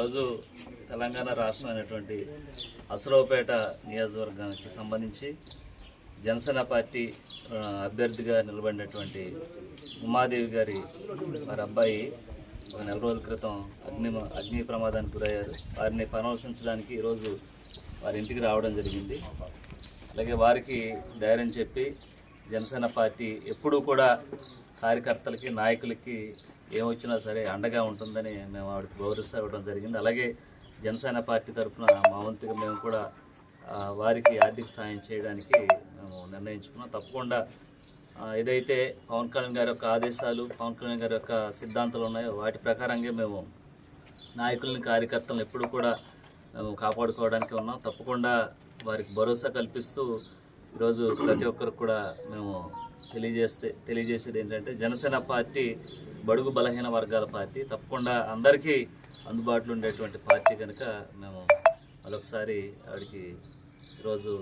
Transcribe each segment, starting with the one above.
రోజు తెలంగాణ రాష్ట్రం అయినటువంటి అసరావుపేట నియోజకవర్గానికి సంబంధించి జనసేన పార్టీ అభ్యర్థిగా నిలబడినటువంటి ఉమాదేవి గారి వారి అబ్బాయి ఒక నెల రోజుల క్రితం అగ్ని ప్రమాదానికి గురయ్యారు. వారిని పరామర్శించడానికి ఈరోజు వారి ఇంటికి రావడం జరిగింది. అలాగే వారికి ధైర్యం చెప్పి జనసేన పార్టీ ఎప్పుడూ కూడా కార్యకర్తలకి నాయకులకి ఏమొచ్చినా సరే అండగా ఉంటుందని మేము ఆవిడకి గౌరవిస్తూ ఇవ్వడం జరిగింది. అలాగే జనసేన పార్టీ తరఫున మా వంతుగా మేము కూడా వారికి ఆర్థిక సాయం చేయడానికి మేము నిర్ణయించుకున్నాం. తప్పకుండా ఏదైతే పవన్ కళ్యాణ్ గారి యొక్క ఆదేశాలు, పవన్ కళ్యాణ్ గారి యొక్క సిద్ధాంతాలు ఉన్నాయో వాటి ప్రకారంగా మేము నాయకుల్ని కార్యకర్తలను ఎప్పుడు కూడా మేము కాపాడుకోవడానికి ఉన్నాం. తప్పకుండా వారికి భరోసా కల్పిస్తూ ఈరోజు ప్రతి ఒక్కరికి కూడా మేము తెలియజేసేది ఏంటంటే జనసేన పార్టీ బడుగు బలహీన వర్గాల పార్టీ, తప్పకుండా అందరికీ అందుబాటులో ఉండేటువంటి పార్టీ కనుక మేము మరొకసారి ఆవిడకి ఈరోజు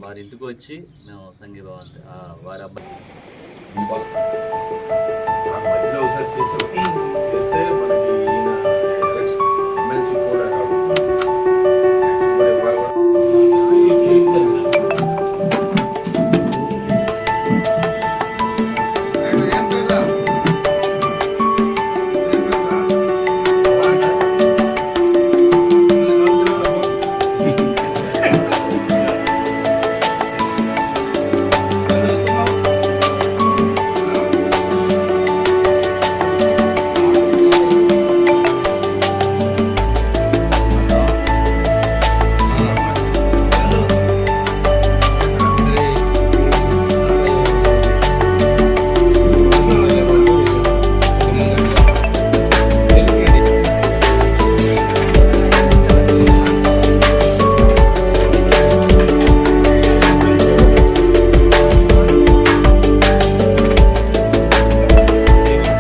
వారి ఇంటికి వచ్చి మేము సంఘీభావం వారి అబ్బాయి